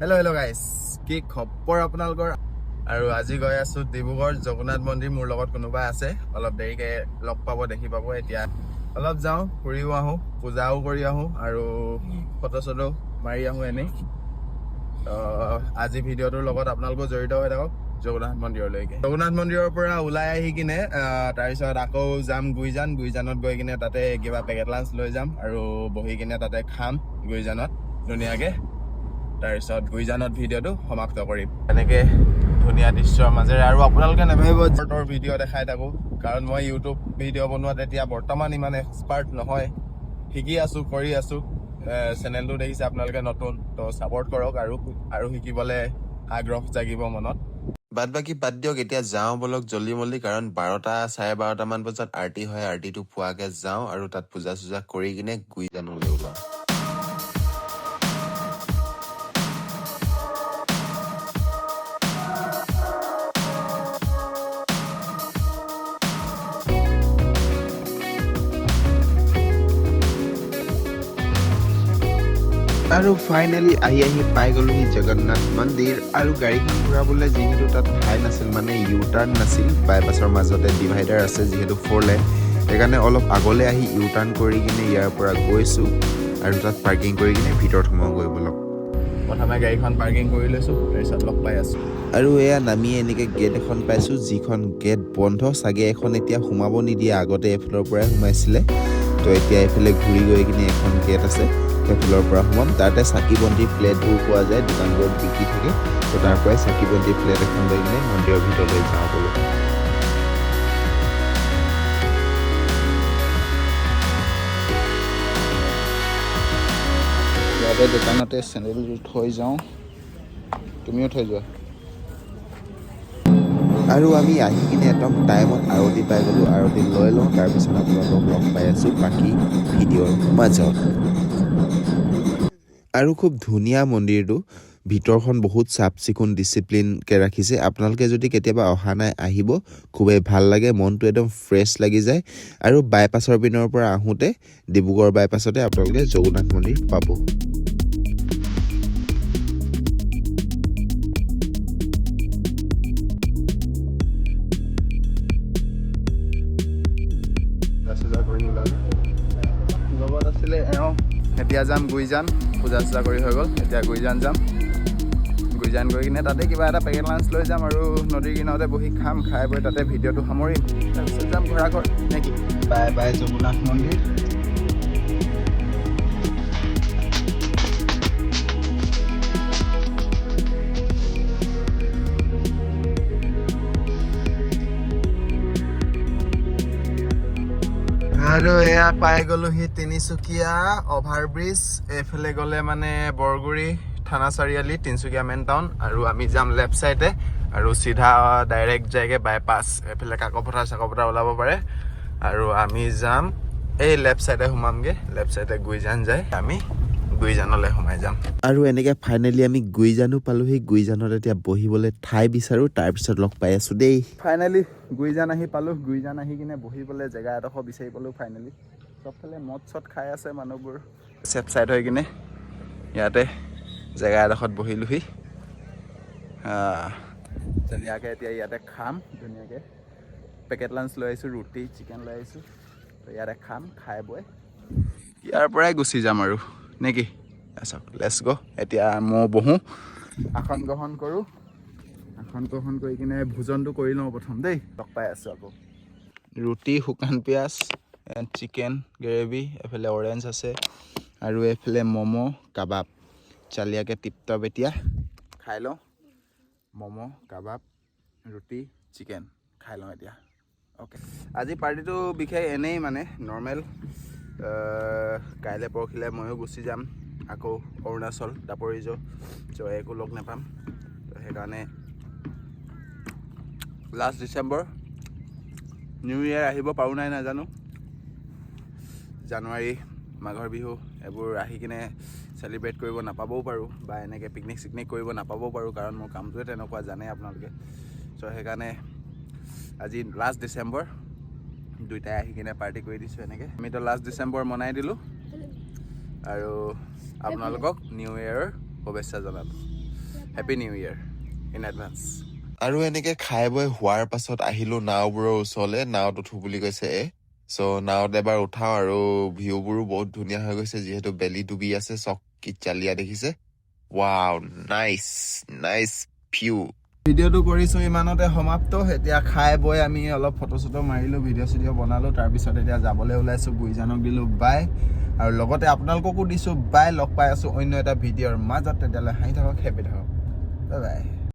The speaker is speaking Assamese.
Hello guys, কি খবৰ আপোনালোকৰ আৰু আজি গৈ আছো ডিব্ৰুগড় জগন্নাথ মন্দিৰ মোৰ লগত কোনোবা আছে অলপ দেৰিকে লগ পাব দেখি পাব এতিয়া অলপ যাও ফুৰিও আহো পূজাও কৰি আহো আৰু ফটো চটো মাৰি আহো এনে আজি ভিডিঅ'টোৰ লগত আপোনালোক জড়িত হৈ থাকক জগন্নাথ মন্দিৰলৈকে জগন্নাথ মন্দিৰৰ পৰা ওলাই আহি কিনে তাৰপিছত আকৌ যাম গুইজানত গৈ কিনে তাতে কিবা পেকেট লাঞ্চ লৈ যাম আৰু বহি কিনে তাতে খাম গুইজানত ধুনীয়াকে তাৰপিছত গুইজানত ভিডিঅ'টো সমাপ্ত কৰিম এনেকে ধুনীয়া দৃশ্যৰ মাজেৰে আৰু আপোনালোকে নেভাবিব জৰ্টৰ ভিডিঅ' দেখাই থাকো কাৰণ মই ইউটিউব ভিডিঅ' বনোৱাত এতিয়া বৰ্তমান ইমান এক্সপাৰ্ট নহয় শিকি আছো কৰি আছো চেনেলটো দেখিছে আপোনালোকে নতুন তো ছাপোৰ্ট কৰক আৰু শিকিবলৈ আগ্ৰহ জাগিব মনত বাদ বাকী বাদ দিয়ক এতিয়া যাওঁ বলক জল্দি মল্দি কাৰণ 12টা 12:30 মান বজাত আৰতি হয় আৰতিটো পোৱাকে যাওঁ আৰু তাত পূজা চূজা কৰি কিনে গুইজানলৈ ওলাওঁ আৰু ফাইনেলি আহি পাই গ'লোহি জগন্নাথ মন্দিৰ আৰু গাড়ীখন ঘূৰাবলৈ যিহেতু তাত ঠাই নাছিল মানে ইউ টাৰ্ণ নাছিল বাইপাছৰ মাজতে ডিভাইডাৰ আছে যিহেতু 4 লেন সেইকাৰণে অলপ আগলৈ আহি ইউ টাৰ্ণ কৰি কিনে ইয়াৰ পৰা গৈছোঁ আৰু তাত পাৰ্কিং কৰি কিনে ভিতৰত সোমাওঁ গৈ বলক প্ৰথমে গাড়ীখন পাৰ্কিং কৰি লৈছোঁ তাৰপিছত লগ পাই আছোঁ আৰু এয়া নামি এনেকৈ গেট এখন পাইছোঁ যিখন গেট বন্ধ চাগে এখন এতিয়া সোমাব নিদিয়ে আগতে এইফালৰ পৰাই সোমাইছিলে তো এতিয়া এইফালে ঘূৰি গৈ কিনে এখন গেট আছে সেইফালৰ পৰা সোমাম তাতে চাকি বন্তি প্লেটবোৰ পোৱা যায় দোকানবোৰত বিক্ৰী থাকে তো তাৰ পৰাই চাকি বন্তি প্লেট এখন লৈ কিনে মন্দিৰৰ ভিতৰলৈ যাওঁ বোলো ইয়াতে দোকানতে চেণ্ডেলযোৰ থৈ যাওঁ তুমিও থৈ যোৱা আৰু আমি আহি কিনে একদম টাইমত আৰতি পাই গ'লোঁ আৰতি লৈ লওঁ তাৰপিছত আপোনালোকক লগ পাই আছোঁ বাকী ভিডিঅ'ৰ মাজত আৰু খুব ধুনীয়া মন্দিৰটো ভিতৰখন বহুত চাফ চিকুণ ডিচিপ্লিনকৈ ৰাখিছে আপোনালোকে যদি কেতিয়াবা অহা নাই আহিব খুবেই ভাল লাগে মনটো একদম ফ্ৰেছ লাগি যায় আৰু বাইপাছৰ পিনৰ পৰা আহোঁতে ডিব্ৰুগড় বাইপাছতে আপোনালোকে জগন্নাথ মন্দিৰ পাব লগত আছিলে এতিয়া যাম গুইজান পূজা চূজা কৰি হৈ গ'ল এতিয়া গুইজান যাম গুইজান গৈ কিনে তাতে কিবা এটা পেকেট লাঞ্চ লৈ যাম আৰু নদীৰ কিনাৰতে বহি খাম খাই বৈ তাতে ভিডিঅ'টো সামৰিম তাৰপিছত যাম ঘৰ নেকি বাই বাই জগন্নাথ মন্দিৰ আৰু এয়া পাই গ'লোহি তিনিচুকীয়া অভাৰব্ৰিজ এইফালে গ'লে মানে বৰগুৰি থানা চাৰিআলি তিনিচুকীয়া মেইন টাউন আৰু আমি যাম লেফ্ট চাইডে আৰু চিধা ডাইৰেক্ট যায়গৈ বাইপাছ এইফালে কাকপথাৰ ওলাব পাৰে আৰু আমি যাম এই লেফ্ট চাইডে সোমামগৈ লেফ্ট চাইডে গুইজান যায় আমি গুইজানলৈ সোমাই যাম আৰু এনেকৈ ফাইনেলি আমি গুইজানো পালোহি গুইজানত এতিয়া বহিবলৈ ঠাই বিচাৰোঁ তাৰপিছত লগ পাই আছোঁ দেই ফাইনেলি গুইজান আহি পালোঁ গুইজান আহি কিনে বহিবলৈ জেগা এডোখৰ বিচাৰি পালোঁ ফাইনেলি চবফালে মদ চদ খাই আছে মানুহবোৰ ছেফ চাইড হৈ কিনে ইয়াতে জেগা এডোখৰত বহিলোহি ধুনীয়াকৈ এতিয়া ইয়াতে খাম ধুনীয়াকৈ পেকেট লাঞ্চ লৈ আহিছোঁ ৰুটি চিকেন লৈ আহিছোঁ তো ইয়াতে খাম খাই বৈ ইয়াৰ পৰাই গুচি যাম আৰু নেকি চাওক লেটছ গ' এতিয়া মই বহোঁ আসন গ্ৰহণ কৰোঁ আসন গ্ৰহণ কৰি কিনে ভোজনটো কৰি লওঁ প্ৰথম দেই লগ পাই আছোঁ আকৌ ৰুটি শুকান পিঁয়াজ চিকেন গ্ৰেভি এইফালে অৰেঞ্জ আছে আৰু এইফালে ম'ম' কাবাব চালিয়াকৈ টিপটপ এতিয়া খাই লওঁ ম'ম' কাবাব ৰুটি চিকেন খাই লওঁ এতিয়া অ'কে আজি পাৰ্টিটো বিশেষ এনেই মানে নৰ্মেল কাইলৈ পৰহিলৈ ময়ো গুচি যাম আকৌ অৰুণাচল দাপৰিজো চ' একো লগ নাপাম তো সেইকাৰণে লাষ্ট ডিচেম্বৰ নিউ ইয়েৰ আহিব পাৰোঁ নাই নাজানো জানুৱাৰী মাঘৰ বিহু এইবোৰ আহি কিনে চেলিব্ৰেট কৰিব নাপাবও পাৰোঁ বা এনেকৈ পিকনিক চিকনিক কৰিব নাপাবও পাৰোঁ কাৰণ মোৰ কামটোৱে তেনেকুৱা জানে আপোনালোকে চ' সেইকাৰণে আজি লাষ্ট ডিচেম্বৰ দুইটাই আহি কিনে পাৰ্টি কৰি দিছোঁ এনেকৈ আমিতো লাষ্ট ডিচেম্বৰ মনাই দিলোঁ আৰু আপোনালোকক নিউ ইয়েৰৰ শুভেচ্ছা জনালোঁ happy new year in advance. আৰু এনেকে খাই বৈ হোৱাৰ পাছত আহিলো নাওবোৰৰ ওচৰলে, নাওত উঠো বুলি কৈছে চ' নাওত এবাৰ উঠাও আৰু ভিউবোৰো বহুত ধুনীয়া হৈ গৈছে যিহেতু বেলি ডুবি আছে, চকীত চালিয়া দেখিছে। Wow, nice nice view. ভিডিঅ'টো কৰিছোঁ ইমানতে সমাপ্ত। এতিয়া খাই বৈ আমি অলপ ফটো চটো মাৰিলোঁ, ভিডিঅ' চিডিঅ' বনালোঁ, তাৰপিছত এতিয়া যাবলৈ ওলাইছোঁ। গুইজানক দিলোঁ বাই, আৰু লগতে আপোনালোককো দিছোঁ বাই। লগ পাই আছোঁ অন্য এটা ভিডিঅ'ৰ মাজত। তেতিয়াহ'লে হাঁহি থাকক, হেপী থাকক, বাই বাই।